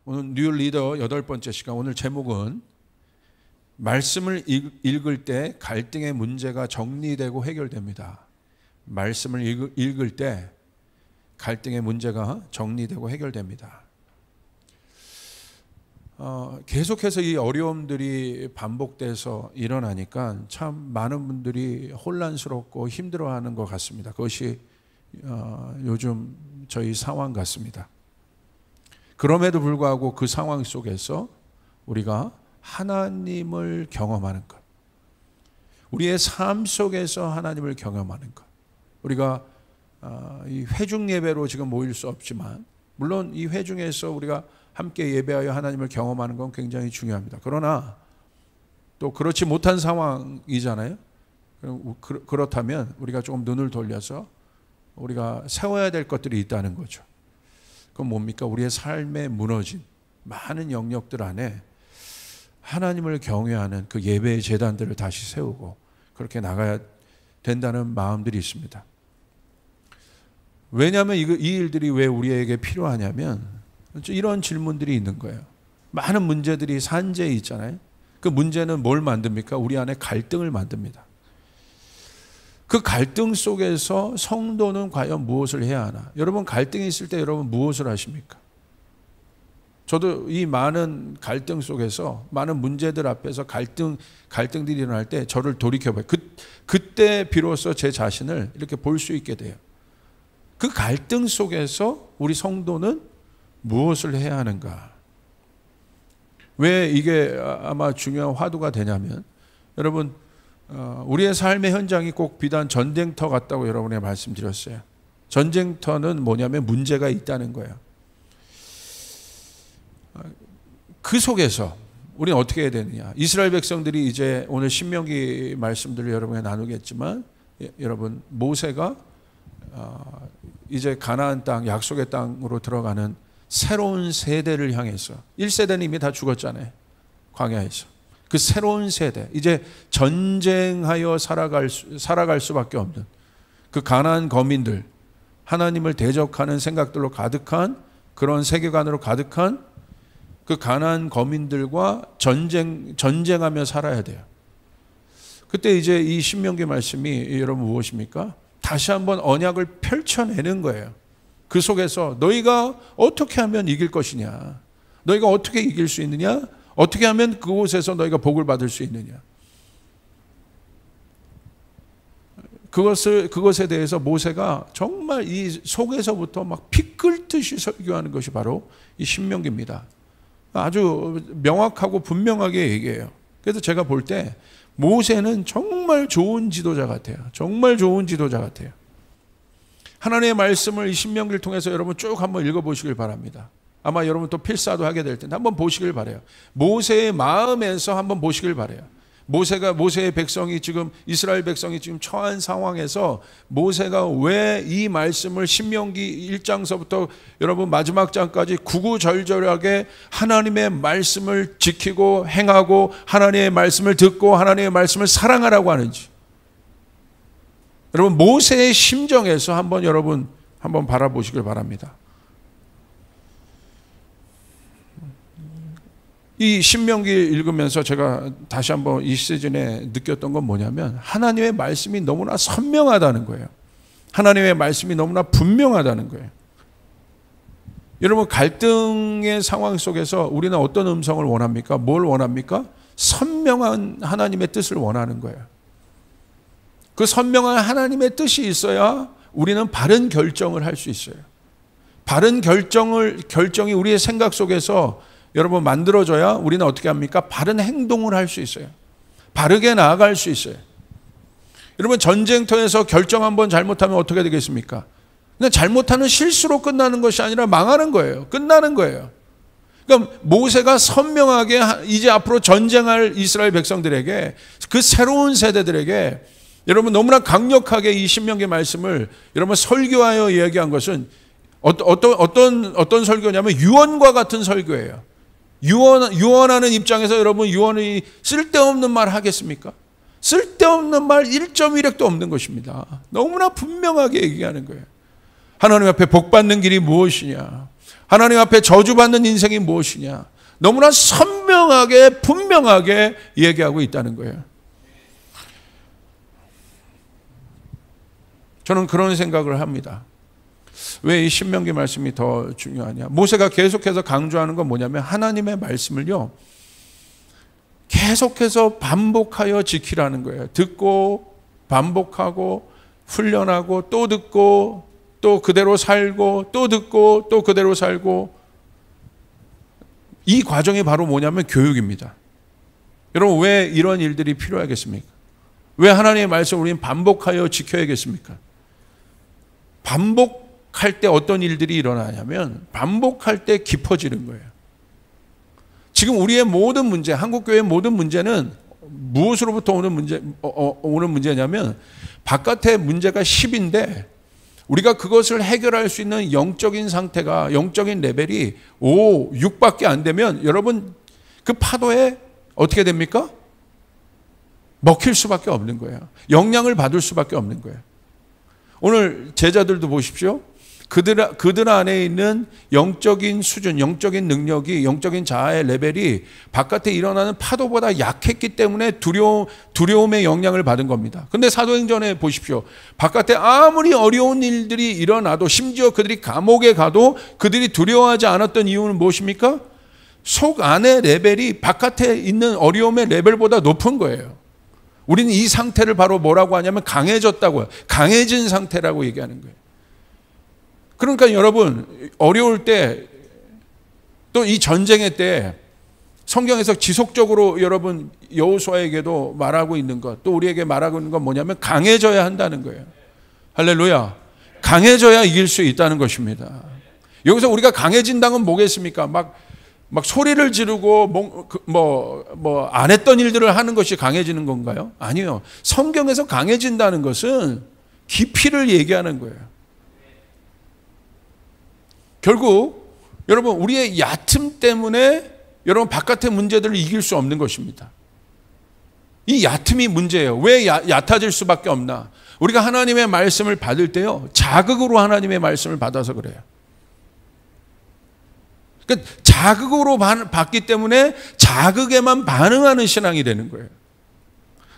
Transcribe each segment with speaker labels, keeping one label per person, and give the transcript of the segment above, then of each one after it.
Speaker 1: 오늘 뉴 리더 8번째 시간, 오늘 제목은 말씀을 읽을 때 갈등의 문제가 정리되고 해결됩니다. 말씀을 읽을 때 갈등의 문제가 정리되고 해결됩니다. 계속해서 이 어려움들이 반복돼서 일어나니까 참 많은 분들이 혼란스럽고 힘들어하는 것 같습니다. 그것이 요즘 저희 상황 같습니다. 그럼에도 불구하고 그 상황 속에서 우리가 하나님을 경험하는 것, 우리의 삶 속에서 하나님을 경험하는 것, 우리가 이 회중 예배로 지금 모일 수 없지만 물론 이 회중에서 우리가 함께 예배하여 하나님을 경험하는 건 굉장히 중요합니다. 그러나 또 그렇지 못한 상황이잖아요. 그렇다면 우리가 조금 눈을 돌려서 우리가 세워야 될 것들이 있다는 거죠. 그건 뭡니까? 우리의 삶에 무너진 많은 영역들 안에 하나님을 경외하는 그 예배의 제단들을 다시 세우고 그렇게 나가야 된다는 마음들이 있습니다. 왜냐하면 이 일들이 왜 우리에게 필요하냐면 이런 질문들이 있는 거예요. 많은 문제들이 산재에 있잖아요. 그 문제는 뭘 만듭니까? 우리 안에 갈등을 만듭니다. 그 갈등 속에서 성도는 과연 무엇을 해야 하나? 여러분 갈등이 있을 때 여러분 무엇을 하십니까? 저도 이 많은 갈등 속에서 많은 문제들 앞에서 갈등들이 일어날 때 저를 돌이켜봐요. 그때 비로소 제 자신을 이렇게 볼 수 있게 돼요. 그 갈등 속에서 우리 성도는 무엇을 해야 하는가? 왜 이게 아마 중요한 화두가 되냐면 여러분 우리의 삶의 현장이 꼭 비단 전쟁터 같다고 여러분에게 말씀드렸어요. 전쟁터는 뭐냐면 문제가 있다는 거예요. 그 속에서 우리는 어떻게 해야 되느냐? 이스라엘 백성들이 이제 오늘 신명기 말씀들을 여러분에게 나누겠지만 여러분 모세가 이제 가나안 땅 약속의 땅으로 들어가는 새로운 세대를 향해서 1세대는 이미 다 죽었잖아요. 광야에서. 그 새로운 세대, 이제 전쟁하여 살아갈 수밖에 없는 그 가나안 거민들, 하나님을 대적하는 생각들로 가득한 그런 세계관으로 가득한 그 가나안 거민들과 전쟁하며 살아야 돼요. 그때 이제 이 신명기 말씀이 여러분 무엇입니까? 다시 한번 언약을 펼쳐내는 거예요. 그 속에서 너희가 어떻게 하면 이길 것이냐? 너희가 어떻게 이길 수 있느냐? 어떻게 하면 그곳에서 너희가 복을 받을 수 있느냐? 그것에 대해서 모세가 정말 이 속에서부터 막 피 끓듯이 설교하는 것이 바로 이 신명기입니다. 아주 명확하고 분명하게 얘기해요. 그래서 제가 볼 때 모세는 정말 좋은 지도자 같아요. 정말 좋은 지도자 같아요. 하나님의 말씀을 이 신명기를 통해서 여러분 쭉 한번 읽어보시길 바랍니다. 아마 여러분 또 필사도 하게 될 텐데 한번 보시길 바라요. 모세의 마음에서 한번 보시길 바라요. 모세의 백성이 지금 이스라엘 백성이 지금 처한 상황에서 모세가 왜 이 말씀을 신명기 1장서부터 여러분 마지막 장까지 구구절절하게 하나님의 말씀을 지키고 행하고 하나님의 말씀을 듣고 하나님의 말씀을 사랑하라고 하는지 여러분 모세의 심정에서 한번 여러분 한번 바라보시길 바랍니다. 이 신명기 읽으면서 제가 다시 한번 이 시즌에 느꼈던 건 뭐냐면 하나님의 말씀이 너무나 선명하다는 거예요. 하나님의 말씀이 너무나 분명하다는 거예요. 여러분 갈등의 상황 속에서 우리는 어떤 음성을 원합니까? 뭘 원합니까? 선명한 하나님의 뜻을 원하는 거예요. 그 선명한 하나님의 뜻이 있어야 우리는 바른 결정을 할 수 있어요. 바른 결정이 우리의 생각 속에서 여러분 만들어져야 우리는 어떻게 합니까? 바른 행동을 할 수 있어요. 바르게 나아갈 수 있어요. 여러분 전쟁터에서 결정 한번 잘못하면 어떻게 되겠습니까? 그냥 잘못하는 실수로 끝나는 것이 아니라 망하는 거예요. 끝나는 거예요. 그러니까 모세가 선명하게 이제 앞으로 전쟁할 이스라엘 백성들에게 그 새로운 세대들에게 여러분 너무나 강력하게 이 신명기 말씀을 여러분 설교하여 이야기한 것은 어떤 설교냐면 유언과 같은 설교예요. 유언하는 입장에서 여러분 유언이 쓸데없는 말 하겠습니까? 쓸데없는 말 1.1핵도 없는 것입니다. 너무나 분명하게 얘기하는 거예요. 하나님 앞에 복 받는 길이 무엇이냐? 하나님 앞에 저주받는 인생이 무엇이냐? 너무나 선명하게 분명하게 얘기하고 있다는 거예요. 저는 그런 생각을 합니다. 왜 이 신명기 말씀이 더 중요하냐? 모세가 계속해서 강조하는 건 뭐냐면 하나님의 말씀을요, 계속해서 반복하여 지키라는 거예요. 듣고 반복하고 훈련하고 또 듣고 또 그대로 살고 또 듣고 또 그대로 살고, 이 과정이 바로 뭐냐면 교육입니다. 여러분, 왜 이런 일들이 필요하겠습니까? 왜 하나님의 말씀을 우리는 반복하여 지켜야겠습니까? 반복할 때 어떤 일들이 일어나냐면 반복할 때 깊어지는 거예요. 지금 우리의 모든 문제, 한국교회의 모든 문제는 무엇으로부터 오는 문제냐면 바깥의 문제가 10인데 우리가 그것을 해결할 수 있는 영적인 상태가, 영적인 레벨이 5, 6밖에 안 되면 여러분 그 파도에 어떻게 됩니까? 먹힐 수밖에 없는 거예요. 영향을 받을 수밖에 없는 거예요. 오늘 제자들도 보십시오. 그들 안에 있는 영적인 수준, 영적인 능력이, 영적인 자아의 레벨이 바깥에 일어나는 파도보다 약했기 때문에 두려움의 영향을 받은 겁니다. 근데 사도행전에 보십시오. 바깥에 아무리 어려운 일들이 일어나도, 심지어 그들이 감옥에 가도 그들이 두려워하지 않았던 이유는 무엇입니까? 속 안의 레벨이 바깥에 있는 어려움의 레벨보다 높은 거예요. 우리는 이 상태를 바로 뭐라고 하냐면 강해졌다고요. 강해진 상태라고 얘기하는 거예요. 그러니까 여러분, 어려울 때, 또 이 전쟁의 때 성경에서 지속적으로 여러분 여호수아에게도 말하고 있는 것, 또 우리에게 말하고 있는 건 뭐냐면 강해져야 한다는 거예요. 할렐루야. 강해져야 이길 수 있다는 것입니다. 여기서 우리가 강해진다는 건 뭐겠습니까? 막 소리를 지르고 안 했던 일들을 하는 것이 강해지는 건가요? 아니요. 성경에서 강해진다는 것은 깊이를 얘기하는 거예요. 결국 여러분, 우리의 얕음 때문에 여러분 바깥의 문제들을 이길 수 없는 것입니다. 이 얕음이 문제예요. 왜 얕아질 수밖에 없나? 우리가 하나님의 말씀을 받을 때요, 자극으로 하나님의 말씀을 받아서 그래요. 그러니까 자극으로 받기 때문에 자극에만 반응하는 신앙이 되는 거예요.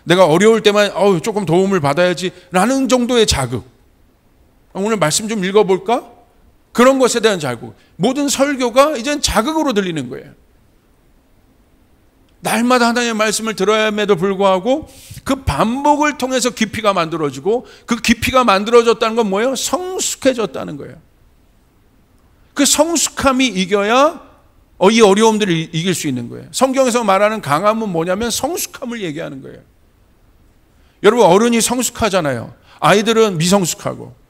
Speaker 1: 내가 어려울 때만 조금 도움을 받아야지 라는 정도의 자극. 오늘 말씀 좀 읽어볼까? 그런 것에 대한 자극. 모든 설교가 이젠 자극으로 들리는 거예요. 날마다 하나님의 말씀을 들어야함에도 불구하고 그 반복을 통해서 깊이가 만들어지고, 그 깊이가 만들어졌다는 건 뭐예요? 성숙해졌다는 거예요. 그 성숙함이 이겨야 이 어려움들을 이길 수 있는 거예요. 성경에서 말하는 강함은 뭐냐면 성숙함을 얘기하는 거예요. 여러분, 어른이 성숙하잖아요. 아이들은 미성숙하고.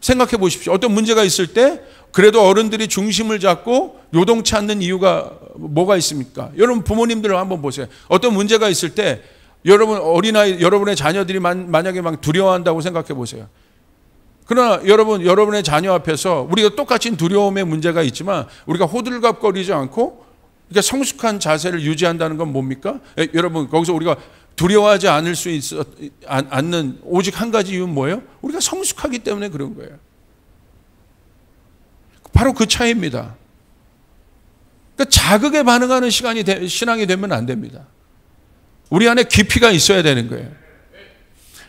Speaker 1: 생각해 보십시오. 어떤 문제가 있을 때 그래도 어른들이 중심을 잡고 요동치 않는 이유가 뭐가 있습니까? 여러분, 부모님들 한번 보세요. 어떤 문제가 있을 때 여러분 어린아이, 여러분의 자녀들이 만약에 막 두려워한다고 생각해 보세요. 그러나 여러분의 자녀 앞에서 우리가 똑같이 두려움의 문제가 있지만 우리가 호들갑거리지 않고 그러니까 성숙한 자세를 유지한다는 건 뭡니까? 여러분, 거기서 우리가 두려워하지 않는 오직 한 가지 이유는 뭐예요? 우리가 성숙하기 때문에 그런 거예요. 바로 그 차이입니다. 그러니까 자극에 반응하는 신앙이 되면 안 됩니다. 우리 안에 깊이가 있어야 되는 거예요.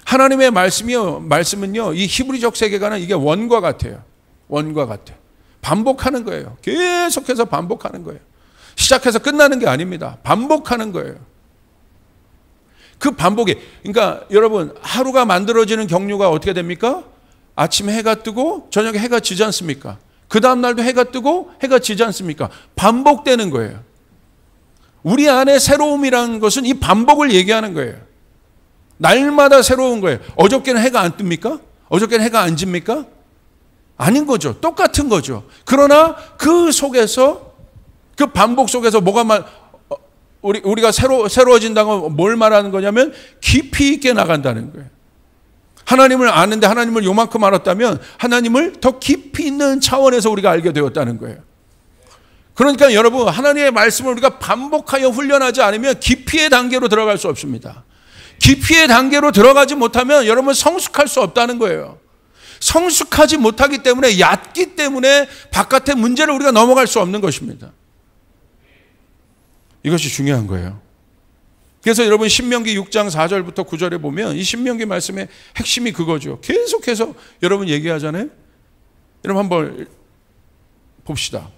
Speaker 1: 하나님의 말씀은요, 이 히브리적 세계관은 이게 원과 같아요. 원과 같아요. 반복하는 거예요. 계속해서 반복하는 거예요. 시작해서 끝나는 게 아닙니다. 반복하는 거예요. 그 반복이, 그러니까 여러분, 하루가 만들어지는 경류가 어떻게 됩니까? 아침에 해가 뜨고 저녁에 해가 지지 않습니까? 그 다음 날도 해가 뜨고 해가 지지 않습니까? 반복되는 거예요. 우리 안에 새로움이라는 것은 이 반복을 얘기하는 거예요. 날마다 새로운 거예요. 어저께는 해가 안 뜹니까? 어저께는 해가 안 집니까? 아닌 거죠. 똑같은 거죠. 그러나 그 속에서, 그 반복 속에서 우리가 새로워진다고 뭘 말하는 거냐면 깊이 있게 나간다는 거예요. 하나님을 아는데 하나님을 요만큼 알았다면 하나님을 더 깊이 있는 차원에서 우리가 알게 되었다는 거예요. 그러니까 여러분, 하나님의 말씀을 우리가 반복하여 훈련하지 않으면 깊이의 단계로 들어갈 수 없습니다. 깊이의 단계로 들어가지 못하면 여러분 성숙할 수 없다는 거예요. 성숙하지 못하기 때문에, 얕기 때문에 바깥의 문제를 우리가 넘어갈 수 없는 것입니다. 이것이 중요한 거예요. 그래서 여러분 신명기 6장 4절부터 9절에 보면 이 신명기 말씀의 핵심이 그거죠. 계속해서 여러분 얘기하잖아요. 여러분 한번 봅시다.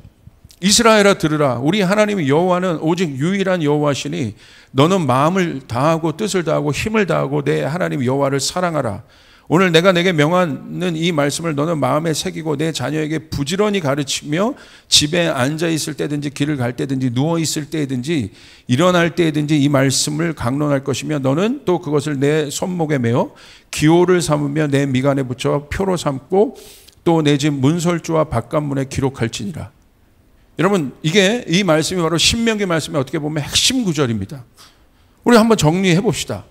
Speaker 1: 이스라엘아 들으라. 우리 하나님 여호와는 오직 유일한 여호와시니 너는 마음을 다하고 뜻을 다하고 힘을 다하고 내 하나님 여호와를 사랑하라. 오늘 내가 내게 명하는 이 말씀을 너는 마음에 새기고 내 자녀에게 부지런히 가르치며 집에 앉아 있을 때든지 길을 갈 때든지 누워 있을 때든지 일어날 때든지 이 말씀을 강론할 것이며 너는 또 그것을 내 손목에 메어 기호를 삼으며 내 미간에 붙여 표로 삼고 또 내 집 문설주와 바깥문에 기록할지니라. 여러분 이게 이 말씀이 바로 신명기 말씀의 어떻게 보면 핵심 구절입니다. 우리 한번 정리해 봅시다.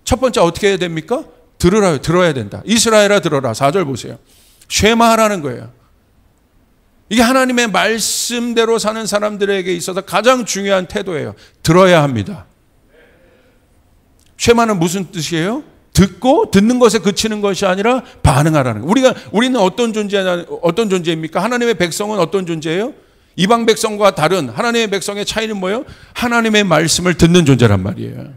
Speaker 1: 첫 번째 어떻게 해야 됩니까? 들어야 된다. 이스라엘아 들어라. 4절 보세요. 쉐마하라는 거예요. 이게 하나님의 말씀대로 사는 사람들에게 있어서 가장 중요한 태도예요. 들어야 합니다. 쉐마는 무슨 뜻이에요? 듣고 듣는 것에 그치는 것이 아니라 반응하라는 거예요. 우리는 어떤 존재입니까? 하나님의 백성은 어떤 존재예요? 이방 백성과 다른 하나님의 백성의 차이는 뭐예요? 하나님의 말씀을 듣는 존재란 말이에요.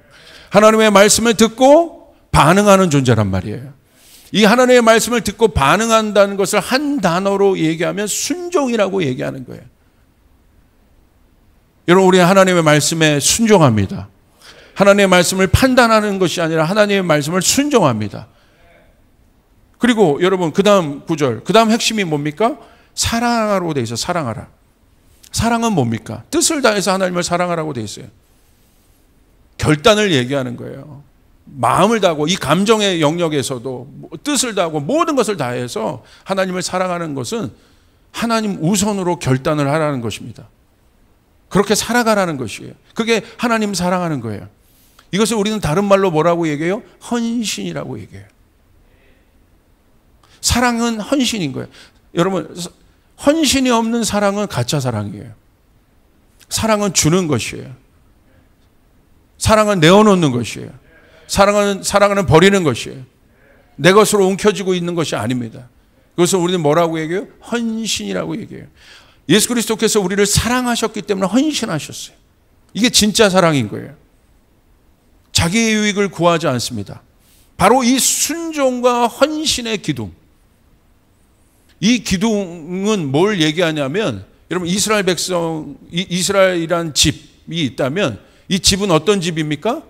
Speaker 1: 하나님의 말씀을 듣고 반응하는 존재란 말이에요. 이 하나님의 말씀을 듣고 반응한다는 것을 한 단어로 얘기하면 순종이라고 얘기하는 거예요. 여러분 우리 하나님의 말씀에 순종합니다. 하나님의 말씀을 판단하는 것이 아니라 하나님의 말씀을 순종합니다. 그리고 여러분 그 다음 구절, 그 다음 핵심이 뭡니까? 사랑하라고 돼 있어요. 사랑하라. 사랑은 뭡니까? 뜻을 다해서 하나님을 사랑하라고 돼 있어요. 결단을 얘기하는 거예요. 마음을 다하고 이 감정의 영역에서도 뜻을 다하고 모든 것을 다해서 하나님을 사랑하는 것은 하나님 우선으로 결단을 하라는 것입니다. 그렇게 살아가라는 것이에요. 그게 하나님 사랑하는 거예요. 이것을 우리는 다른 말로 뭐라고 얘기해요? 헌신이라고 얘기해요. 사랑은 헌신인 거예요. 여러분 헌신이 없는 사랑은 가짜 사랑이에요. 사랑은 주는 것이에요. 사랑은 내어놓는 것이에요. 사랑은 버리는 것이에요. 내 것으로 움켜쥐고 있는 것이 아닙니다. 그것을 우리는 뭐라고 얘기해요? 헌신이라고 얘기해요. 예수 그리스도께서 우리를 사랑하셨기 때문에 헌신하셨어요. 이게 진짜 사랑인 거예요. 자기의 유익을 구하지 않습니다. 바로 이 순종과 헌신의 기둥. 이 기둥은 뭘 얘기하냐면 여러분 이스라엘 백성, 이스라엘이란 집이 있다면 이 집은 어떤 집입니까?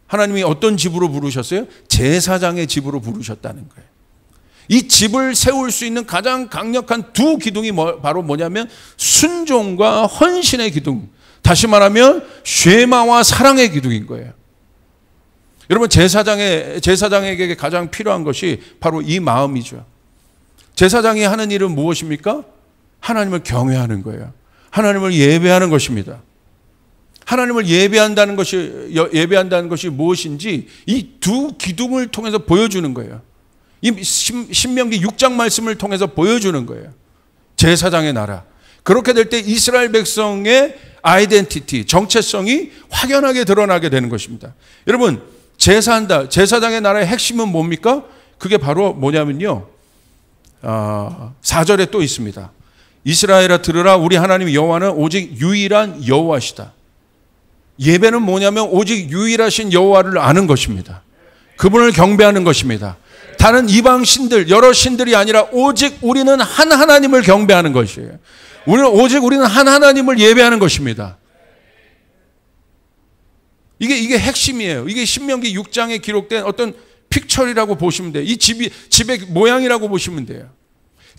Speaker 1: 하나님이 어떤 집으로 부르셨어요? 제사장의 집으로 부르셨다는 거예요. 이 집을 세울 수 있는 가장 강력한 두 기둥이 바로 뭐냐면 순종과 헌신의 기둥. 다시 말하면 쉐마와 사랑의 기둥인 거예요. 여러분 제사장에게 가장 필요한 것이 바로 이 마음이죠. 제사장이 하는 일은 무엇입니까? 하나님을 경외하는 거예요. 하나님을 예배하는 것입니다. 하나님을 예배한다는 것이 무엇인지 이 두 기둥을 통해서 보여주는 거예요. 이 신명기 6장 말씀을 통해서 보여주는 거예요. 제사장의 나라. 그렇게 될 때 이스라엘 백성의 아이덴티티, 정체성이 확연하게 드러나게 되는 것입니다. 여러분 제사한다. 제사장의 나라의 핵심은 뭡니까? 그게 바로 뭐냐면요. 4절에 또 있습니다. 이스라엘아 들으라. 우리 하나님 여호와는 오직 유일한 여호와시다. 예배는 뭐냐면 오직 유일하신 여호와를 아는 것입니다. 그분을 경배하는 것입니다. 다른 이방 신들, 여러 신들이 아니라 오직 우리는 한 하나님을 경배하는 것이에요. 우리는 한 하나님을 예배하는 것입니다. 이게 핵심이에요. 이게 신명기 6장에 기록된 어떤 픽처리라고 보시면 돼요. 이 집의 모양이라고 보시면 돼요.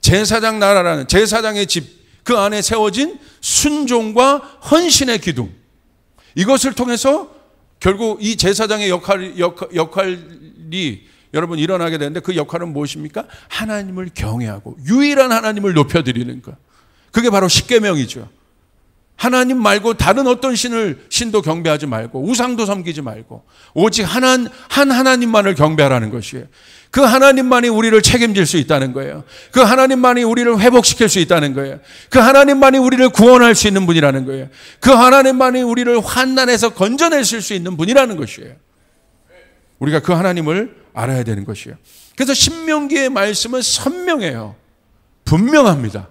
Speaker 1: 제사장 나라라는 제사장의 집, 그 안에 세워진 순종과 헌신의 기둥. 이것을 통해서 결국 이 제사장의 역할이 여러분 일어나게 되는데 그 역할은 무엇입니까? 하나님을 경외하고 유일한 하나님을 높여드리는 것. 그게 바로 십계명이죠. 하나님 말고 다른 어떤 신도 경배하지 말고 우상도 섬기지 말고 오직 한 하나님만을 경배하라는 것이에요. 그 하나님만이 우리를 책임질 수 있다는 거예요. 그 하나님만이 우리를 회복시킬 수 있다는 거예요. 그 하나님만이 우리를 구원할 수 있는 분이라는 거예요. 그 하나님만이 우리를 환난에서 건져내실 수 있는 분이라는 것이에요. 우리가 그 하나님을 알아야 되는 것이에요. 그래서 신명기의 말씀은 선명해요. 분명합니다.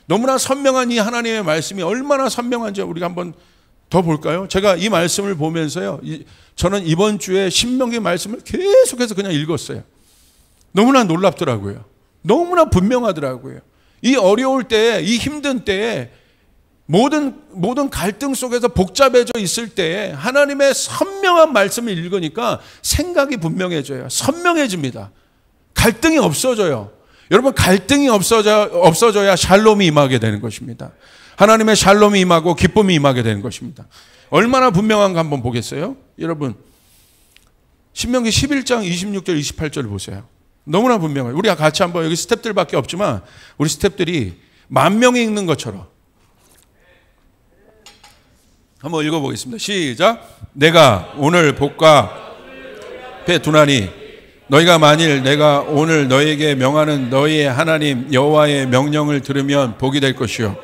Speaker 1: 너무나 선명한 이 하나님의 말씀이 얼마나 선명한지 우리가 한번 더 볼까요? 제가 이 말씀을 보면서요, 저는 이번 주에 신명기 말씀을 계속해서 그냥 읽었어요. 너무나 놀랍더라고요. 너무나 분명하더라고요. 이 어려울 때에, 이 힘든 때에, 모든 갈등 속에서 복잡해져 있을 때에 하나님의 선명한 말씀을 읽으니까 생각이 분명해져요. 선명해집니다. 갈등이 없어져요. 여러분, 갈등이 없어져야 샬롬이 임하게 되는 것입니다. 하나님의 샬롬이 임하고 기쁨이 임하게 되는 것입니다. 얼마나 분명한가 한번 보겠어요? 여러분, 신명기 11장 26절 28절 보세요. 너무나 분명해요. 우리가 같이 한번, 여기 스탭들밖에 없지만 우리 스탭들이 10,000명이 읽는 것처럼 한번 읽어보겠습니다. 시작. 내가 오늘 복과 패 두나니 너희가 만일 내가 오늘 너희에게 명하는 너희의 하나님 여호와의 명령을 들으면 복이 될 것이요,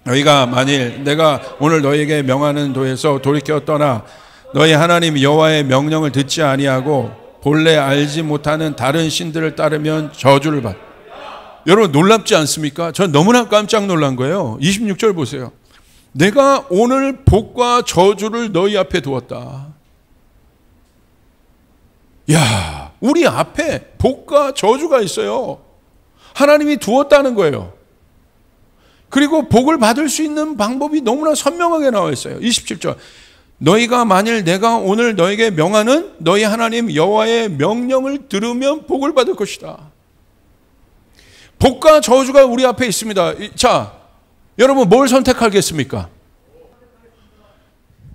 Speaker 1: 너희가 만일 내가 오늘 너희에게 명하는 도에서 돌이켜 떠나 너희 하나님 여호와의 명령을 듣지 아니하고 본래 알지 못하는 다른 신들을 따르면 저주를 받. 여러분, 놀랍지 않습니까? 전 너무나 깜짝 놀란 거예요. 26절 보세요. 내가 오늘 복과 저주를 너희 앞에 두었다. 야, 우리 앞에 복과 저주가 있어요. 하나님이 두었다는 거예요. 그리고 복을 받을 수 있는 방법이 너무나 선명하게 나와 있어요. 27절. 너희가 만일 내가 오늘 너에게 명하는 너희 하나님 여호와의 명령을 들으면 복을 받을 것이다. 복과 저주가 우리 앞에 있습니다. 자, 여러분, 뭘 선택하겠습니까?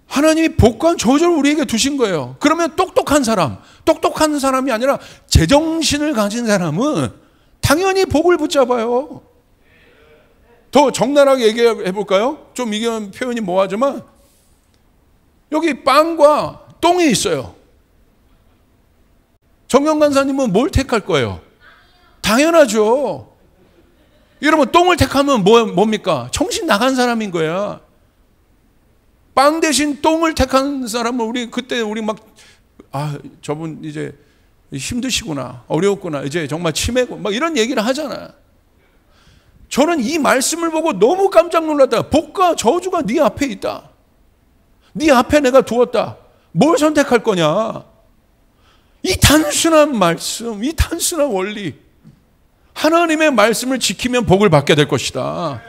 Speaker 1: 하나님이 복과 저주를 우리에게 두신 거예요. 그러면 똑똑한 사람이 아니라 제정신을 가진 사람은 당연히 복을 붙잡아요. 더 적나라하게 얘기해 볼까요? 좀 이게 표현이 뭐하지만 여기 빵과 똥이 있어요. 정경 간사님은 뭘 택할 거예요? 당연하죠. 여러분, 똥을 택하면 뭡니까? 정신 나간 사람인 거야. 빵 대신 똥을 택한 사람은 그때 막, 저분 이제 힘드시구나, 어려웠구나, 이제 정말 치매고, 막 이런 얘기를 하잖아. 저는 이 말씀을 보고 너무 깜짝 놀랐다. 복과 저주가 네 앞에 있다. 네 앞에 내가 두었다. 뭘 선택할 거냐? 이 단순한 말씀, 이 단순한 원리. 하나님의 말씀을 지키면 복을 받게 될 것이다.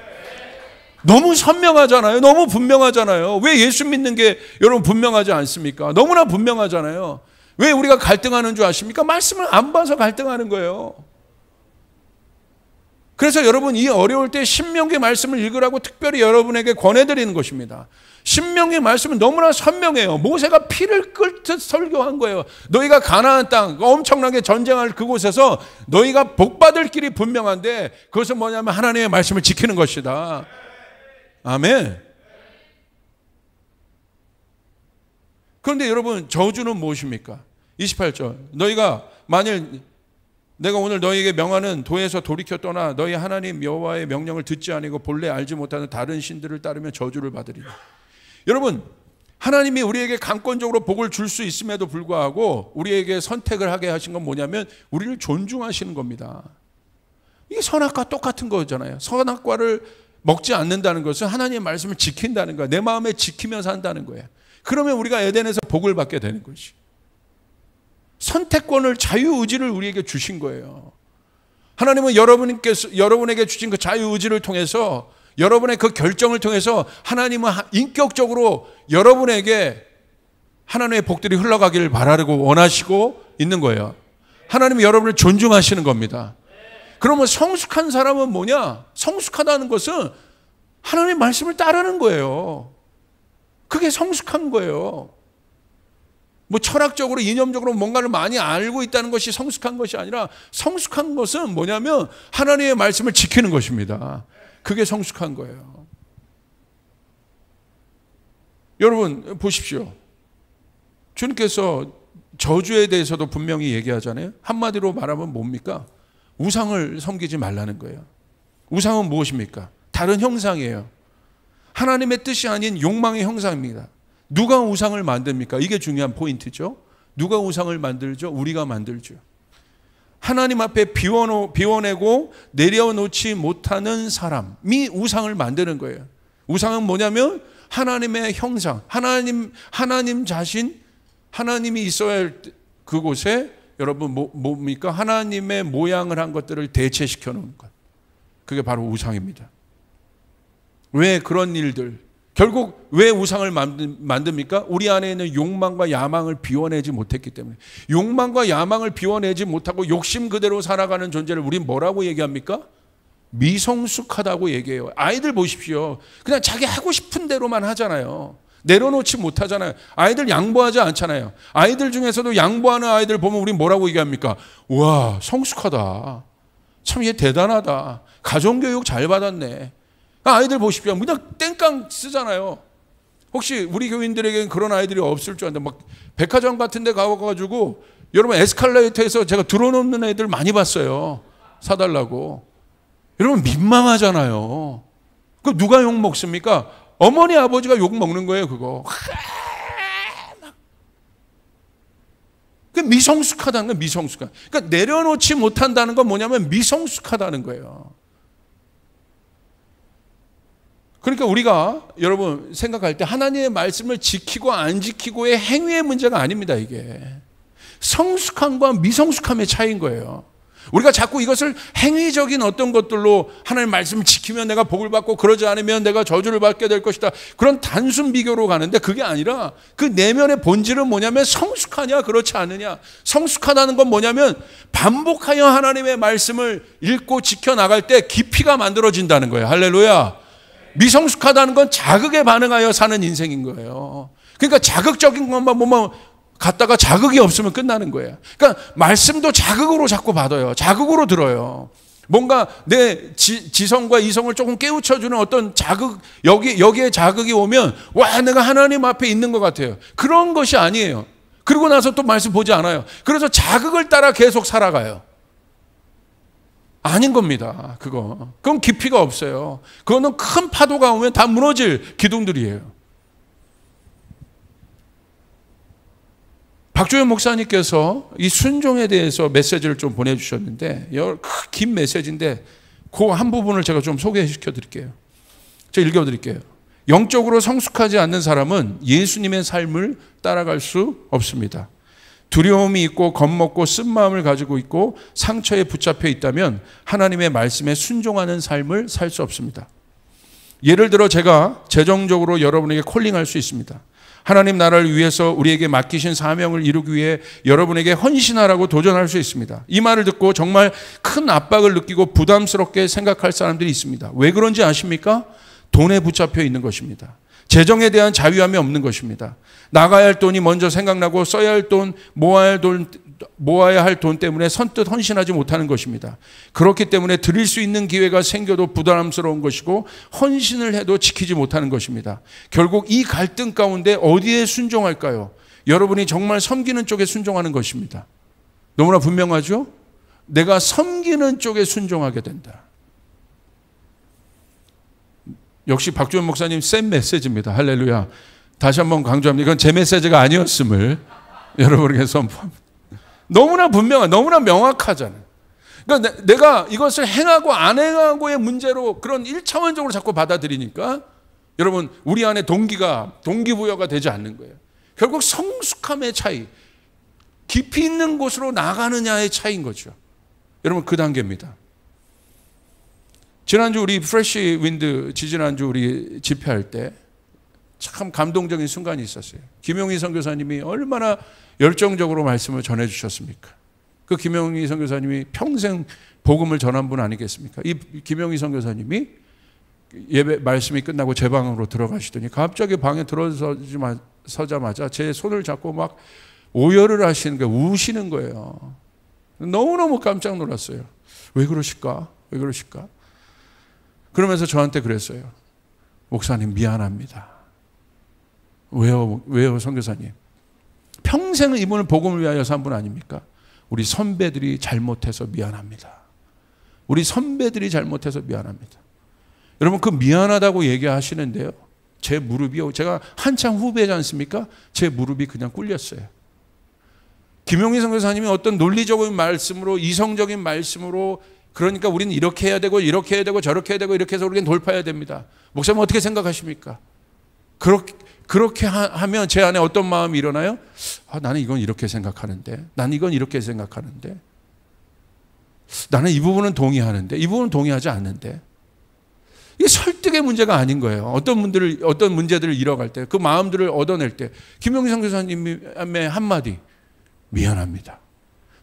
Speaker 1: 너무 선명하잖아요. 너무 분명하잖아요. 왜 예수 믿는 게 여러분 분명하지 않습니까? 너무나 분명하잖아요. 왜 우리가 갈등하는 줄 아십니까? 말씀을 안 봐서 갈등하는 거예요. 그래서 여러분, 이 어려울 때 신명기 말씀을 읽으라고 특별히 여러분에게 권해드리는 것입니다. 신명기 말씀은 너무나 선명해요. 모세가 피를 끓듯 설교한 거예요. 너희가 가나안 땅, 엄청나게 전쟁할 그곳에서 너희가 복받을 길이 분명한데 그것은 뭐냐면 하나님의 말씀을 지키는 것이다. 아멘. 그런데 여러분, 저주는 무엇입니까? 28절. 너희가 만일 내가 오늘 너희에게 명하는 도에서 돌이켜 떠나 너희 하나님 여호와의 명령을 듣지 아니고 본래 알지 못하는 다른 신들을 따르면 저주를 받으리라. 여러분, 하나님이 우리에게 강권적으로 복을 줄 수 있음에도 불구하고 우리에게 선택을 하게 하신 건 뭐냐면 우리를 존중하시는 겁니다. 이게 선악과 똑같은 거잖아요. 선악과를 먹지 않는다는 것은 하나님의 말씀을 지킨다는 거예요. 내 마음에 지키면서 한다는 거예요. 그러면 우리가 에덴에서 복을 받게 되는 것이. 선택권을, 자유의지를 우리에게 주신 거예요. 하나님은 여러분에게 주신 그 자유의지를 통해서, 여러분의 그 결정을 통해서 하나님은 인격적으로 여러분에게 하나님의 복들이 흘러가기를 바라고 원하시고 있는 거예요. 하나님은 여러분을 존중하시는 겁니다. 그러면 성숙한 사람은 뭐냐? 성숙하다는 것은 하나님의 말씀을 따르는 거예요. 그게 성숙한 거예요. 뭐 철학적으로, 이념적으로 뭔가를 많이 알고 있다는 것이 성숙한 것이 아니라, 성숙한 것은 뭐냐면 하나님의 말씀을 지키는 것입니다. 그게 성숙한 거예요. 여러분 보십시오. 주님께서 저주에 대해서도 분명히 얘기하잖아요. 한마디로 말하면 뭡니까? 우상을 섬기지 말라는 거예요. 우상은 무엇입니까? 다른 형상이에요. 하나님의 뜻이 아닌 욕망의 형상입니다. 누가 우상을 만듭니까? 이게 중요한 포인트죠. 누가 우상을 만들죠? 우리가 만들죠. 하나님 앞에 비워내고 내려놓지 못하는 사람이 우상을 만드는 거예요. 우상은 뭐냐면 하나님의 형상, 하나님 자신, 하나님이 있어야 할 그곳에 여러분 뭡니까? 하나님의 모양을 한 것들을 대체시켜 놓은 것. 그게 바로 우상입니다. 왜 그런 일들? 결국 왜 우상을 만듭니까? 우리 안에 있는 욕망과 야망을 비워내지 못했기 때문에. 욕망과 야망을 비워내지 못하고 욕심 그대로 살아가는 존재를 우린 뭐라고 얘기합니까? 미성숙하다고 얘기해요. 아이들 보십시오. 그냥 자기 하고 싶은 대로만 하잖아요. 내려놓지 못하잖아요. 아이들 양보하지 않잖아요. 아이들 중에서도 양보하는 아이들 보면 우린 뭐라고 얘기합니까? 와, 성숙하다. 참 얘 대단하다. 가정교육 잘 받았네. 아이들 보십시오. 그냥 땡깡 쓰잖아요. 혹시 우리 교인들에게는 그런 아이들이 없을 줄 아는데 막 백화점 같은 데 가가지고 여러분 에스컬레이터에서 제가 들어놓는 애들 많이 봤어요. 사달라고. 여러분 민망하잖아요. 그 누가 욕 먹습니까? 어머니 아버지가 욕 먹는 거예요. 그거. 그 미성숙하다는 건 미성숙한. 그러니까 내려놓지 못한다는 건 뭐냐면 미성숙하다는 거예요. 그러니까 우리가 여러분 생각할 때 하나님의 말씀을 지키고 안 지키고의 행위의 문제가 아닙니다. 이게 성숙함과 미성숙함의 차이인 거예요. 우리가 자꾸 이것을 행위적인 어떤 것들로 하나님의 말씀을 지키면 내가 복을 받고 그러지 않으면 내가 저주를 받게 될 것이다. 그런 단순 비교로 가는데 그게 아니라 그 내면의 본질은 뭐냐면 성숙하냐 그렇지 않느냐. 성숙하다는 건 뭐냐면 반복하여 하나님의 말씀을 읽고 지켜나갈 때 깊이가 만들어진다는 거예요. 할렐루야. 미성숙하다는 건 자극에 반응하여 사는 인생인 거예요. 그러니까 자극적인 것만 보면 갔다가 자극이 없으면 끝나는 거예요. 그러니까 말씀도 자극으로 자꾸 받아요. 자극으로 들어요. 뭔가 내 지성과 이성을 조금 깨우쳐주는 어떤 자극, 여기에 자극이 오면 와 내가 하나님 앞에 있는 것 같아요. 그런 것이 아니에요. 그러고 나서 또 말씀 보지 않아요. 그래서 자극을 따라 계속 살아가요. 아닌 겁니다. 그건 깊이가 없어요. 그거는 큰 파도가 오면 다 무너질 기둥들이에요. 박주현 목사님께서 이 순종에 대해서 메시지를 좀 보내주셨는데 긴 메시지인데 그 한 부분을 제가 좀 소개시켜 드릴게요. 제가 읽어드릴게요. 영적으로 성숙하지 않는 사람은 예수님의 삶을 따라갈 수 없습니다. 두려움이 있고 겁먹고 쓴마음을 가지고 있고 상처에 붙잡혀 있다면 하나님의 말씀에 순종하는 삶을 살 수 없습니다. 예를 들어 제가 재정적으로 여러분에게 콜링할 수 있습니다. 하나님 나라를 위해서 우리에게 맡기신 사명을 이루기 위해 여러분에게 헌신하라고 도전할 수 있습니다. 이 말을 듣고 정말 큰 압박을 느끼고 부담스럽게 생각할 사람들이 있습니다. 왜 그런지 아십니까? 돈에 붙잡혀 있는 것입니다. 재정에 대한 자유함이 없는 것입니다. 나가야 할 돈이 먼저 생각나고 써야 할 돈, 모아야 할 돈 때문에 선뜻 헌신하지 못하는 것입니다. 그렇기 때문에 드릴 수 있는 기회가 생겨도 부담스러운 것이고 헌신을 해도 지키지 못하는 것입니다. 결국 이 갈등 가운데 어디에 순종할까요? 여러분이 정말 섬기는 쪽에 순종하는 것입니다. 너무나 분명하죠? 내가 섬기는 쪽에 순종하게 된다. 역시 박주현 목사님 센 메시지입니다. 할렐루야. 다시 한번 강조합니다. 이건 제 메시지가 아니었음을 여러분에게 선포합니다. 너무나 분명한, 너무나 명확하잖아요. 그러니까 내가 이것을 행하고 안 행하고의 문제로 그런 1차원적으로 자꾸 받아들이니까 여러분 우리 안에 동기부여가 되지 않는 거예요. 결국 성숙함의 차이, 깊이 있는 곳으로 나가느냐의 차이인 거죠. 여러분 그 단계입니다. 지난주 우리 프레시 윈드 지지난주 우리 집회할 때 참 감동적인 순간이 있었어요. 김용희 선교사님이 얼마나 열정적으로 말씀을 전해주셨습니까? 그 김용희 선교사님이 평생 복음을 전한 분 아니겠습니까? 이 김용희 선교사님이 예배 말씀이 끝나고 제 방으로 들어가시더니 갑자기 방에 들어서자마자 제 손을 잡고 막 오열을 하시는 거예요. 우시는 거예요. 너무너무 깜짝 놀랐어요. 왜 그러실까? 왜 그러실까? 그러면서 저한테 그랬어요. 목사님 미안합니다. 왜요 선교사님? 평생을 이분을 복음을 위하여 산 분 아닙니까? 우리 선배들이 잘못해서 미안합니다. 우리 선배들이 잘못해서 미안합니다. 여러분 그 미안하다고 얘기하시는데요. 제 무릎이요. 제가 한창 후배지 않습니까? 제 무릎이 그냥 꿇렸어요. 김용희 선교사님이 어떤 논리적인 말씀으로, 이성적인 말씀으로, 그러니까 우리는 이렇게 해야 되고 이렇게 해야 되고 저렇게 해야 되고 이렇게 해서 우리는 돌파해야 됩니다. 목사님 어떻게 생각하십니까? 그렇게 하면 제 안에 어떤 마음이 일어나요? 나는 이건 이렇게 생각하는데, 나는 이건 이렇게 생각하는데, 나는 이 부분은 동의하는데 이 부분은 동의하지 않는데. 이게 설득의 문제가 아닌 거예요. 어떤 문제들을 잃어갈 때, 그 마음들을 얻어낼 때 김용희 선교사님의 한마디, 미안합니다.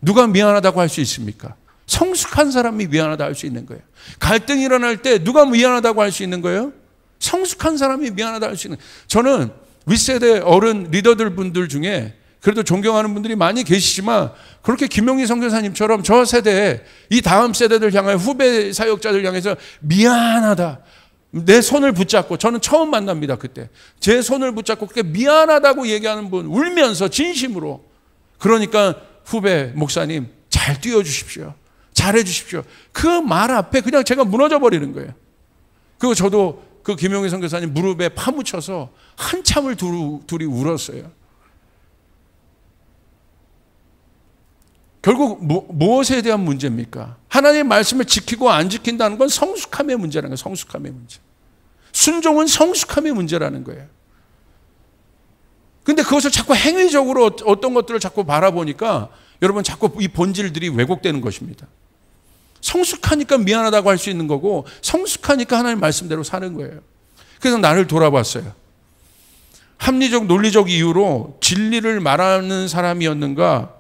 Speaker 1: 누가 미안하다고 할 수 있습니까? 성숙한 사람이 미안하다 할 수 있는 거예요. 갈등이 일어날 때 누가 미안하다고 할 수 있는 거예요? 성숙한 사람이 미안하다 할 수 있는 거예요. 저는 윗세대 어른 리더들 분들 중에 그래도 존경하는 분들이 많이 계시지만, 그렇게 김용희 선교사님처럼 저 세대에 이 다음 세대들 향해, 후배 사역자들 향해서 미안하다, 내 손을 붙잡고, 저는 처음 만납니다. 그때 제 손을 붙잡고 그렇게 미안하다고 얘기하는 분, 울면서 진심으로, 그러니까 후배 목사님 잘 뛰어주십시오, 잘해 주십시오, 그 말 앞에 그냥 제가 무너져 버리는 거예요. 그리고 저도 그 김용희 선교사님 무릎에 파묻혀서 한참을 둘이 울었어요. 결국 무엇에 대한 문제입니까? 하나님의 말씀을 지키고 안 지킨다는 건 성숙함의 문제라는 거예요. 성숙함의 문제. 순종은 성숙함의 문제라는 거예요. 근데 그것을 자꾸 행위적으로 어떤 것들을 자꾸 바라보니까 여러분 자꾸 이 본질들이 왜곡되는 것입니다. 성숙하니까 미안하다고 할 수 있는 거고, 성숙하니까 하나님 말씀대로 사는 거예요. 그래서 나를 돌아봤어요. 합리적 논리적 이유로 진리를 말하는 사람이었는가,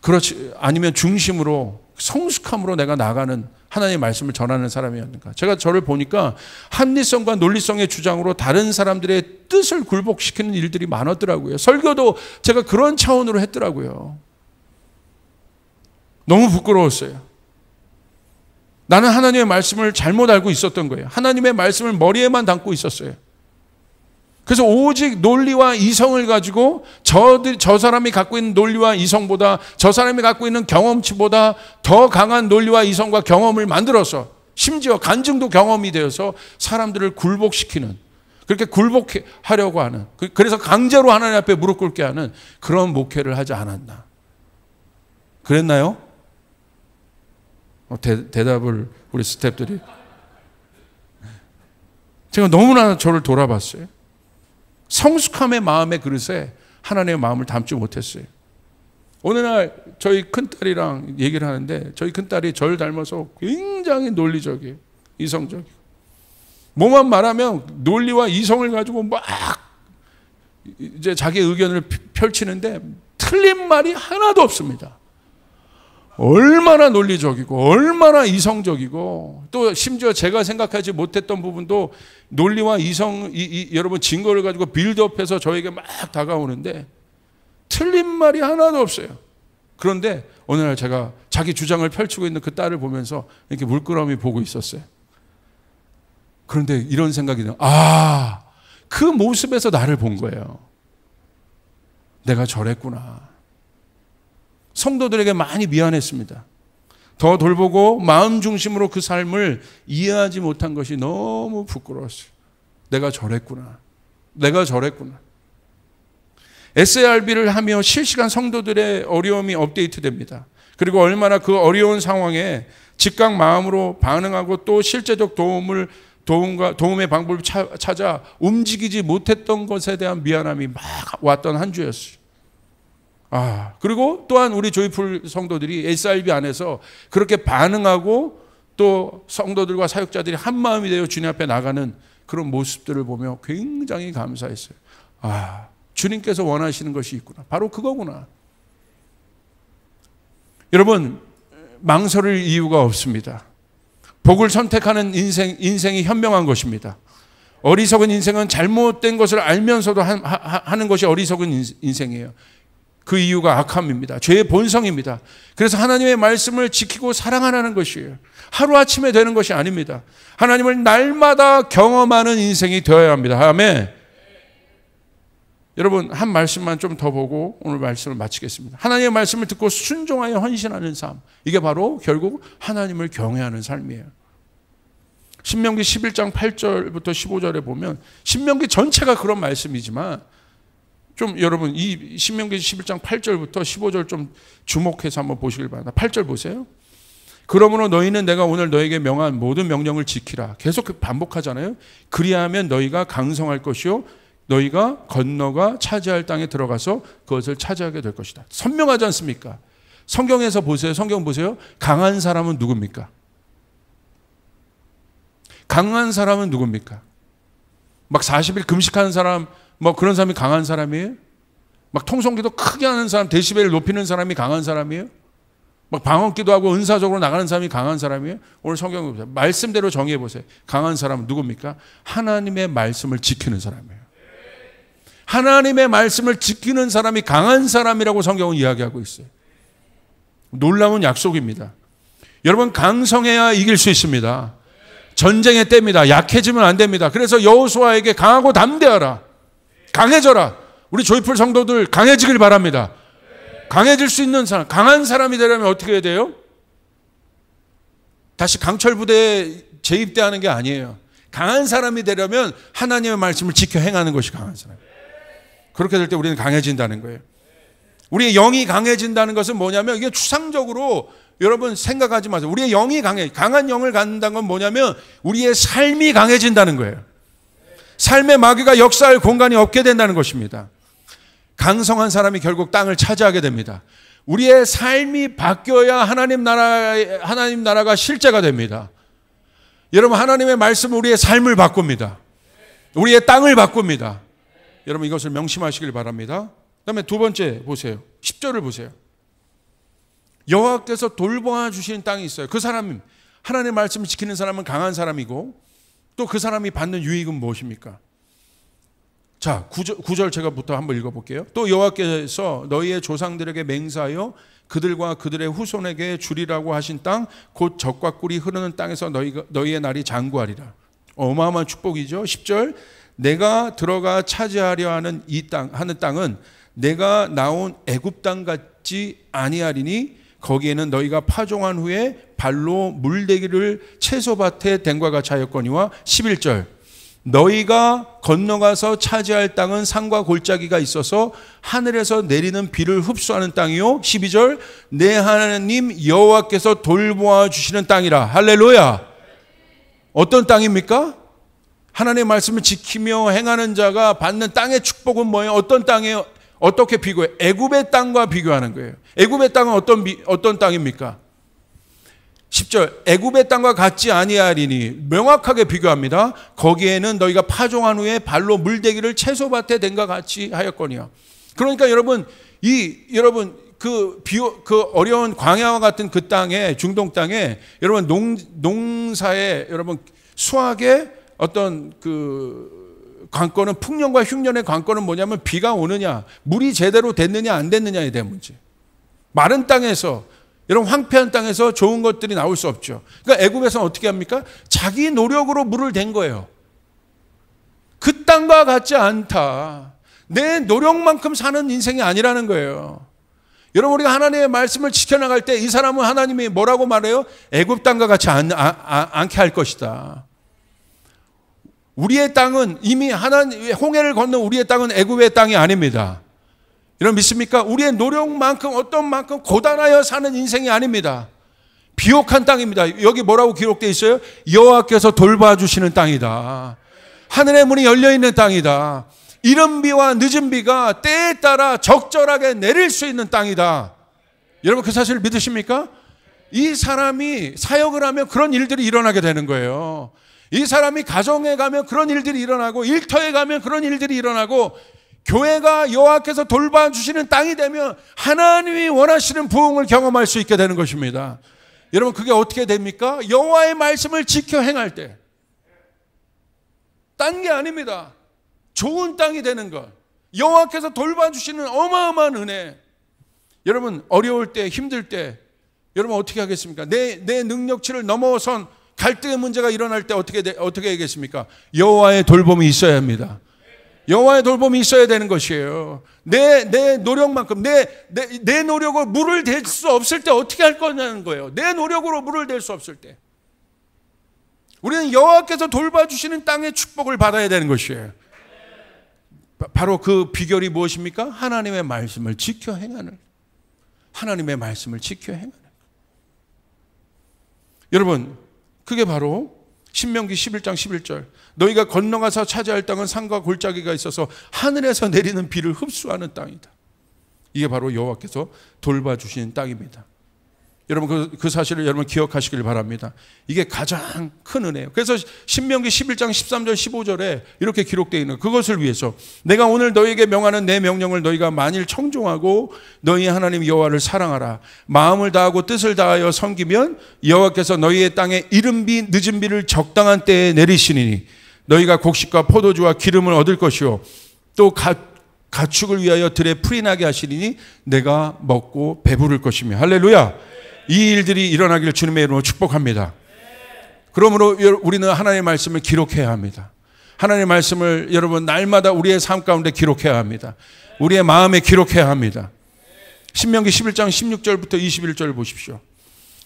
Speaker 1: 그렇지 아니면 중심으로 성숙함으로 내가 나가는 하나님의 말씀을 전하는 사람이었는가. 제가 저를 보니까 합리성과 논리성의 주장으로 다른 사람들의 뜻을 굴복시키는 일들이 많았더라고요. 설교도 제가 그런 차원으로 했더라고요. 너무 부끄러웠어요. 나는 하나님의 말씀을 잘못 알고 있었던 거예요. 하나님의 말씀을 머리에만 담고 있었어요. 그래서 오직 논리와 이성을 가지고 저 사람이 갖고 있는 논리와 이성보다, 저 사람이 갖고 있는 경험치보다 더 강한 논리와 이성과 경험을 만들어서, 심지어 간증도 경험이 되어서 사람들을 굴복시키는, 그렇게 굴복하려고 하는, 그래서 강제로 하나님 앞에 무릎 꿇게 하는 그런 목회를 하지 않았나. 그랬나요? 대답을 우리 스태프들이. 제가 너무나 저를 돌아봤어요. 성숙함의 마음의 그릇에 하나님의 마음을 담지 못했어요. 어느 날 저희 큰딸이랑 얘기를 하는데, 저희 큰딸이 저를 닮아서 굉장히 논리적이에요. 이성적이고. 뭐만 말하면 논리와 이성을 가지고 막 이제 자기 의견을 펼치는데 틀린 말이 하나도 없습니다. 얼마나 논리적이고 얼마나 이성적이고, 또 심지어 제가 생각하지 못했던 부분도 논리와 이성, 여러분 증거를 가지고 빌드업해서 저에게 막 다가오는데 틀린 말이 하나도 없어요. 그런데 어느 날 제가 자기 주장을 펼치고 있는 그 딸을 보면서 이렇게 물끄러미 보고 있었어요. 그런데 이런 생각이 들어요. 그 모습에서 나를 본 거예요. 내가 저랬구나. 성도들에게 많이 미안했습니다. 더 돌보고 마음 중심으로 그 삶을 이해하지 못한 것이 너무 부끄러웠어요. 내가 저랬구나. 내가 저랬구나. SARB를 하며 실시간 성도들의 어려움이 업데이트됩니다. 그리고 얼마나 그 어려운 상황에 즉각 마음으로 반응하고 또 실제적 도움의 방법을 찾아 움직이지 못했던 것에 대한 미안함이 막 왔던 한 주였어요. 그리고 또한 우리 조이풀 성도들이 SRB 안에서 그렇게 반응하고 또 성도들과 사역자들이 한 마음이 되어 주님 앞에 나가는 그런 모습들을 보며 굉장히 감사했어요. 주님께서 원하시는 것이 있구나. 바로 그거구나. 여러분, 망설일 이유가 없습니다. 복을 선택하는 인생이 현명한 것입니다. 어리석은 인생은 잘못된 것을 알면서도 하는 것이 어리석은 인생이에요. 그 이유가 악함입니다. 죄의 본성입니다. 그래서 하나님의 말씀을 지키고 사랑하라는 것이에요. 하루아침에 되는 것이 아닙니다. 하나님을 날마다 경험하는 인생이 되어야 합니다. 아멘. 여러분, 한 말씀만 좀 더 보고 오늘 말씀을 마치겠습니다. 하나님의 말씀을 듣고 순종하여 헌신하는 삶, 이게 바로 결국 하나님을 경외하는 삶이에요. 신명기 11장 8절부터 15절에 보면, 신명기 전체가 그런 말씀이지만 좀 여러분 이 신명기 11장 8절부터 15절 좀 주목해서 한번 보시길 바랍니다. 8절 보세요. 그러므로 너희는 내가 오늘 너에게 명한 모든 명령을 지키라. 계속 반복하잖아요. 그리하면 너희가 강성할 것이요 너희가 건너가 차지할 땅에 들어가서 그것을 차지하게 될 것이다. 선명하지 않습니까? 성경에서 보세요. 성경 보세요. 강한 사람은 누굽니까? 강한 사람은 누굽니까? 막 40일 금식하는 사람, 뭐 그런 사람이 강한 사람이에요? 막 통성기도 크게 하는 사람, 데시벨을 높이는 사람이 강한 사람이에요? 막 방언기도 하고 은사적으로 나가는 사람이 강한 사람이에요? 오늘 성경을 보세요. 말씀대로 정의해 보세요. 강한 사람은 누굽니까? 하나님의 말씀을 지키는 사람이에요. 하나님의 말씀을 지키는 사람이 강한 사람이라고 성경은 이야기하고 있어요. 놀라운 약속입니다. 여러분, 강성해야 이길 수 있습니다. 전쟁의 때입니다. 약해지면 안 됩니다. 그래서 여호수아에게 강하고 담대하라. 강해져라. 우리 조이풀 성도들 강해지길 바랍니다. 강해질 수 있는 사람, 강한 사람이 되려면 어떻게 해야 돼요? 다시 강철 부대에 재입대하는 게 아니에요. 강한 사람이 되려면 하나님의 말씀을 지켜 행하는 것이 강한 사람. 그렇게 될 때 우리는 강해진다는 거예요. 우리의 영이 강해진다는 것은 뭐냐면 이게 추상적으로 여러분 생각하지 마세요. 우리의 영이 강한 영을 갖는다는 건 뭐냐면 우리의 삶이 강해진다는 거예요. 삶의 마귀가 역사할 공간이 없게 된다는 것입니다. 강성한 사람이 결국 땅을 차지하게 됩니다. 우리의 삶이 바뀌어야 하나님 나라가 실제가 됩니다. 여러분, 하나님의 말씀은 우리의 삶을 바꿉니다. 우리의 땅을 바꿉니다. 여러분, 이것을 명심하시길 바랍니다. 그다음에 두 번째 보세요. 10절을 보세요. 여호와께서 돌보아 주시는 땅이 있어요. 그 사람, 하나님의 말씀을 지키는 사람은 강한 사람이고 또 그 사람이 받는 유익은 무엇입니까? 자, 9절 제가부터 한번 읽어볼게요. 또 여호와께서 너희의 조상들에게 맹세하여 그들과 그들의 후손에게 주리라고 하신 땅, 곧 젖과 꿀이 흐르는 땅에서 너희의 날이 장구하리라. 어마어마한 축복이죠. 10절, 내가 들어가 차지하려 하는 하는 땅은 내가 나온 애굽 땅 같지 아니하리니 거기에는 너희가 파종한 후에 발로 물대기를 채소밭에 댄과 같이 하였거니와 11절, 너희가 건너가서 차지할 땅은 산과 골짜기가 있어서 하늘에서 내리는 비를 흡수하는 땅이요 12절, 내 하나님 여호와께서 돌보아 주시는 땅이라. 할렐루야. 어떤 땅입니까? 하나님의 말씀을 지키며 행하는 자가 받는 땅의 축복은 뭐예요? 어떤 땅이에요? 어떻게 비교해요? 애굽의 땅과 비교하는 거예요. 애굽의 땅은 어떤 땅입니까? 10절, 애굽의 땅과 같지 아니하리니, 명확하게 비교합니다. 거기에는 너희가 파종한 후에 발로 물대기를 채소밭에 댄과 같이 하였거니와. 그러니까 여러분 그 어려운 광야와 같은 그 땅에, 중동 땅에 여러분 농사에 여러분 수확의 어떤 그 관건은, 풍년과 흉년의 관건은 뭐냐면 비가 오느냐, 물이 제대로 됐느냐 안 됐느냐에 대한 문제. 마른 땅에서, 여러분 황폐한 땅에서 좋은 것들이 나올 수 없죠. 그러니까 애굽에서는 어떻게 합니까? 자기 노력으로 물을 댄 거예요. 그 땅과 같지 않다. 내 노력만큼 사는 인생이 아니라는 거예요. 여러분, 우리가 하나님의 말씀을 지켜나갈 때 이 사람은 하나님이 뭐라고 말해요? 애굽 땅과 같지 않게 할 것이다. 우리의 땅은 이미 하나님, 홍해를 건넌 우리의 땅은 애굽의 땅이 아닙니다. 여러분 믿습니까? 우리의 노력만큼, 어떤 만큼 고단하여 사는 인생이 아닙니다. 비옥한 땅입니다. 여기 뭐라고 기록되어 있어요? 여호와께서 돌봐주시는 땅이다. 하늘의 문이 열려있는 땅이다. 이른 비와 늦은 비가 때에 따라 적절하게 내릴 수 있는 땅이다. 여러분 그 사실을 믿으십니까? 이 사람이 사역을 하면 그런 일들이 일어나게 되는 거예요. 이 사람이 가정에 가면 그런 일들이 일어나고, 일터에 가면 그런 일들이 일어나고, 교회가 여호와께서 돌봐주시는 땅이 되면 하나님이 원하시는 부흥을 경험할 수 있게 되는 것입니다. 여러분 그게 어떻게 됩니까? 여호와의 말씀을 지켜 행할 때. 딴 게 아닙니다. 좋은 땅이 되는 것. 여호와께서 돌봐주시는 어마어마한 은혜. 여러분 어려울 때, 힘들 때 여러분 어떻게 하겠습니까? 내 능력치를 넘어선 갈등의 문제가 일어날 때 어떻게 하겠습니까? 여호와의 돌봄이 있어야 합니다. 여호와의 돌봄이 있어야 되는 것이에요. 내 노력만큼, 내 노력으로 물을 댈 수 없을 때 어떻게 할 거냐는 거예요. 내 노력으로 물을 댈 수 없을 때 우리는 여호와께서 돌봐주시는 땅의 축복을 받아야 되는 것이에요. 바로 그 비결이 무엇입니까? 하나님의 말씀을 지켜 행하는, 하나님의 말씀을 지켜 행하는. 여러분, 그게 바로 신명기 11장 11절, 너희가 건너가서 차지할 땅은 산과 골짜기가 있어서 하늘에서 내리는 비를 흡수하는 땅이다. 이게 바로 여호와께서 돌봐주시는 땅입니다. 여러분, 그 사실을 여러분 기억하시길 바랍니다. 이게 가장 큰 은혜예요. 그래서 신명기 11장 13절 15절에 이렇게 기록되어 있는, 그것을 위해서 내가 오늘 너희에게 명하는 내 명령을 너희가 만일 청종하고 너희 하나님 여호와를 사랑하라, 마음을 다하고 뜻을 다하여 섬기면 여호와께서 너희의 땅에 이른 비 늦은 비를 적당한 때에 내리시리니 너희가 곡식과 포도주와 기름을 얻을 것이요 또 가축을 위하여 들에 풀이 나게 하시리니 내가 먹고 배부를 것이며. 할렐루야. 이 일들이 일어나기를 주님의 이름으로 축복합니다. 그러므로 우리는 하나님의 말씀을 기록해야 합니다. 하나님의 말씀을 여러분 날마다 우리의 삶 가운데 기록해야 합니다. 우리의 마음에 기록해야 합니다. 신명기 11장 16절부터 21절 보십시오.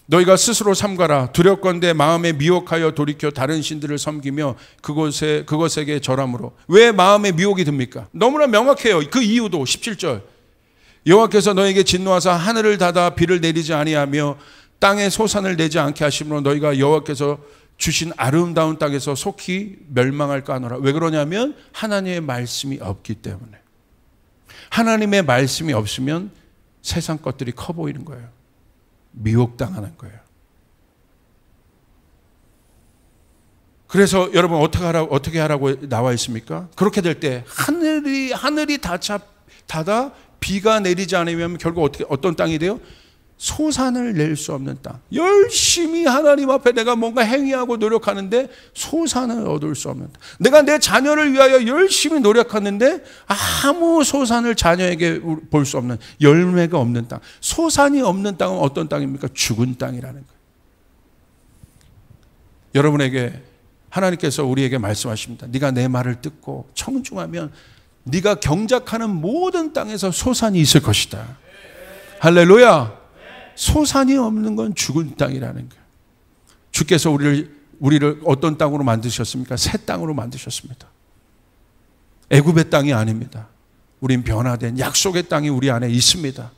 Speaker 1: 너희가 스스로 삼가라. 두렵건대 마음에 미혹하여 돌이켜 다른 신들을 섬기며 그것에게 절함으로. 왜 마음에 미혹이 듭니까? 너무나 명확해요. 그 이유도 17절. 여호와께서 너에게 진노하사 하늘을 닫아 비를 내리지 아니하며 땅에 소산을 내지 않게 하심으로 너희가 여호와께서 주신 아름다운 땅에서 속히 멸망할까 하노라. 왜 그러냐면 하나님의 말씀이 없기 때문에. 하나님의 말씀이 없으면 세상 것들이 커 보이는 거예요. 미혹당하는 거예요. 그래서 여러분 어떻게 하라고 나와 있습니까? 그렇게 될 때 하늘이 닫아 비가 내리지 않으면 결국 어떤 땅이 돼요? 소산을 낼 수 없는 땅. 열심히 하나님 앞에 내가 뭔가 행위하고 노력하는데 소산을 얻을 수 없는 땅. 내가 내 자녀를 위하여 열심히 노력하는데 아무 소산을 자녀에게 볼 수 없는, 열매가 없는 땅. 소산이 없는 땅은 어떤 땅입니까? 죽은 땅이라는 거예요. 여러분에게 하나님께서 우리에게 말씀하십니다. 네가 내 말을 듣고 청중하면 네가 경작하는 모든 땅에서 소산이 있을 것이다. 할렐루야. 소산이 없는 건 죽은 땅이라는 거예요. 주께서 우리를 어떤 땅으로 만드셨습니까? 새 땅으로 만드셨습니다. 애굽의 땅이 아닙니다. 우린 변화된 약속의 땅이 우리 안에 있습니다.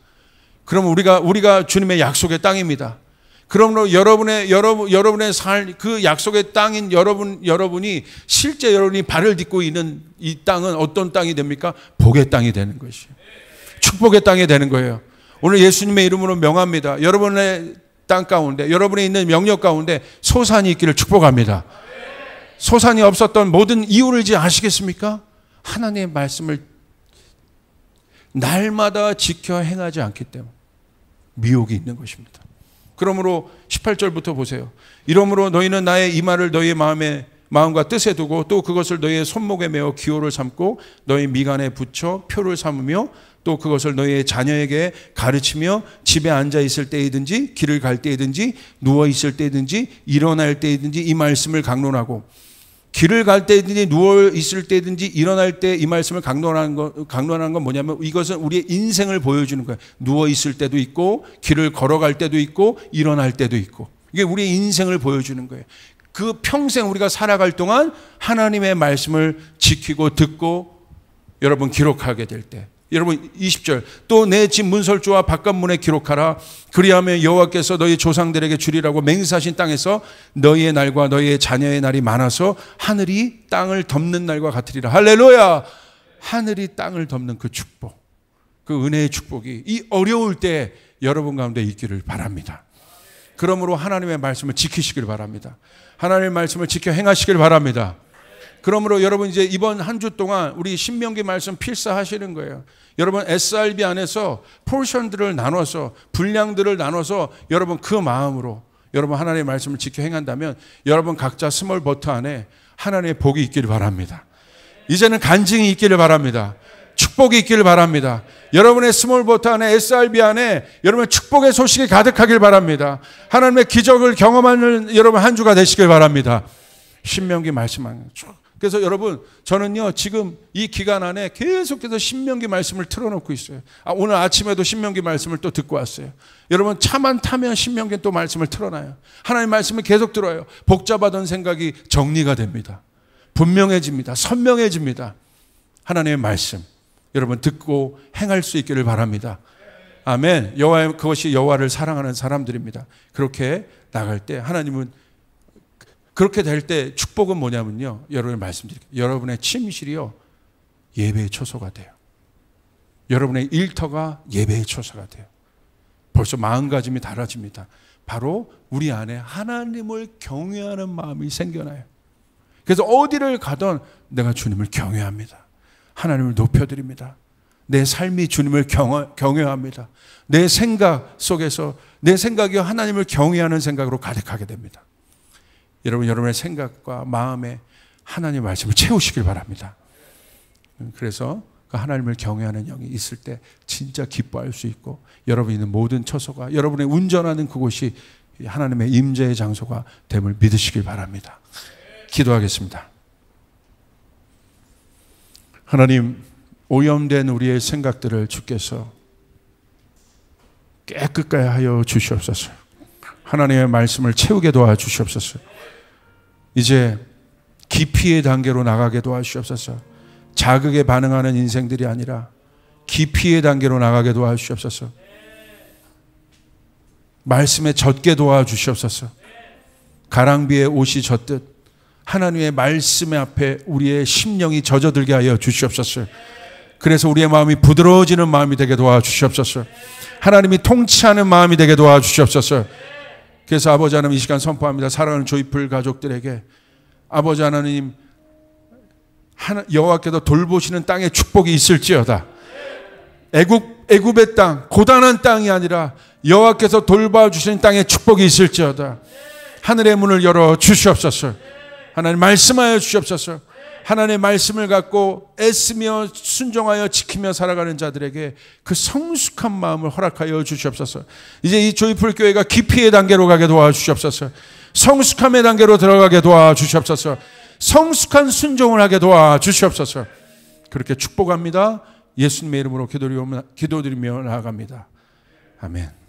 Speaker 1: 그럼 우리가 주님의 약속의 땅입니다. 그러므로 여러분의 삶, 그 약속의 땅인 여러분이 실제 여러분이 발을 딛고 있는 이 땅은 어떤 땅이 됩니까? 복의 땅이 되는 것이에요. 축복의 땅이 되는 거예요. 오늘 예수님의 이름으로 명합니다. 여러분의 땅 가운데, 여러분이 있는 영역 가운데 소산이 있기를 축복합니다. 소산이 없었던 모든 이유를 이제 아시겠습니까? 하나님의 말씀을 날마다 지켜 행하지 않기 때문에 미혹이 있는 것입니다. 그러므로 18절부터 보세요. 이러므로 너희는 나의 이 말을 너희의 마음과 뜻에 두고 또 그것을 너희의 손목에 메어 기호를 삼고 너희 미간에 붙여 표를 삼으며 또 그것을 너희의 자녀에게 가르치며 집에 앉아 있을 때이든지 길을 갈 때이든지 누워 있을 때이든지 일어날 때이든지 이 말씀을 강론하고, 길을 갈 때든지 누워 있을 때든지 일어날 때 이 말씀을 강론하는 건 뭐냐면 이것은 우리의 인생을 보여주는 거예요. 누워 있을 때도 있고 길을 걸어갈 때도 있고 일어날 때도 있고, 이게 우리의 인생을 보여주는 거예요. 그 평생 우리가 살아갈 동안 하나님의 말씀을 지키고 듣고 여러분 기록하게 될 때, 여러분 20절 또 내 집 문설주와 바깥문에 기록하라. 그리하면 여호와께서 너희 조상들에게 주리라고 맹세하신 땅에서 너희의 날과 너희의 자녀의 날이 많아서 하늘이 땅을 덮는 날과 같으리라. 할렐루야. 하늘이 땅을 덮는 그 축복, 그 은혜의 축복이 이 어려울 때 여러분 가운데 있기를 바랍니다. 그러므로 하나님의 말씀을 지키시길 바랍니다. 하나님의 말씀을 지켜 행하시길 바랍니다. 그러므로 여러분 이제 이번 한 주 동안 우리 신명기 말씀 필사하시는 거예요. 여러분 SRB 안에서 포션들을 나눠서, 분량들을 나눠서 여러분 그 마음으로 여러분 하나님의 말씀을 지켜 행한다면 여러분 각자 스몰 버트 안에 하나님의 복이 있기를 바랍니다. 이제는 간증이 있기를 바랍니다. 축복이 있기를 바랍니다. 여러분의 스몰 버트 안에, SRB 안에 여러분 축복의 소식이 가득하길 바랍니다. 하나님의 기적을 경험하는 여러분 한 주가 되시길 바랍니다. 신명기 말씀하는 쭉. 그래서 여러분 저는요 지금 이 기간 안에 계속해서 신명기 말씀을 틀어놓고 있어요. 오늘 아침에도 신명기 말씀을 또 듣고 왔어요. 여러분 차만 타면 신명기 또 말씀을 틀어놔요. 하나님 말씀을 계속 들어요. 복잡하던 생각이 정리가 됩니다. 분명해집니다. 선명해집니다. 하나님의 말씀 여러분 듣고 행할 수 있기를 바랍니다. 아멘. 그것이 여호와를 사랑하는 사람들입니다. 그렇게 나갈 때 하나님은 그렇게 될 때 축복은 뭐냐면요. 여러분이 말씀드릴게요. 여러분의 침실이요. 예배의 초소가 돼요. 여러분의 일터가 예배의 초소가 돼요. 벌써 마음가짐이 달라집니다. 바로 우리 안에 하나님을 경외하는 마음이 생겨나요. 그래서 어디를 가든 내가 주님을 경외합니다. 하나님을 높여드립니다. 내 삶이 주님을 경외합니다. 내 생각 속에서 내 생각이 하나님을 경외하는 생각으로 가득하게 됩니다. 여러분의 생각과 마음에 하나님의 말씀을 채우시길 바랍니다. 그래서 그 하나님을 경외하는 영이 있을 때 진짜 기뻐할 수 있고 여러분이 있는 모든 처소가 여러분의 운전하는 그곳이 하나님의 임재의 장소가 됨을 믿으시길 바랍니다. 기도하겠습니다. 하나님, 오염된 우리의 생각들을 주께서 깨끗하게 하여 주시옵소서. 하나님의 말씀을 채우게 도와주시옵소서. 이제 깊이의 단계로 나가게 도와주시옵소서. 자극에 반응하는 인생들이 아니라 깊이의 단계로 나가게 도와주시옵소서. 말씀에 젖게 도와주시옵소서. 가랑비에 옷이 젖듯 하나님의 말씀 앞에 우리의 심령이 젖어들게 하여 주시옵소서. 그래서 우리의 마음이 부드러워지는 마음이 되게 도와주시옵소서. 하나님이 통치하는 마음이 되게 도와주시옵소서. 그래서 아버지 하나님 이 시간 선포합니다. 사랑하는 조이풀 가족들에게 아버지 하나님 여호와께서 돌보시는 땅에 축복이 있을지어다. 애굽의 땅, 고단한 땅이 아니라 여호와께서 돌봐주시는 땅에 축복이 있을지어다. 하늘의 문을 열어 주시옵소서. 하나님 말씀하여 주시옵소서. 하나님의 말씀을 갖고 애쓰며 순종하여 지키며 살아가는 자들에게 그 성숙한 마음을 허락하여 주시옵소서. 이제 이 조이풀 교회가 깊이의 단계로 가게 도와주시옵소서. 성숙함의 단계로 들어가게 도와주시옵소서. 성숙한 순종을 하게 도와주시옵소서. 그렇게 축복합니다. 예수님의 이름으로 기도드리며 나아갑니다. 아멘.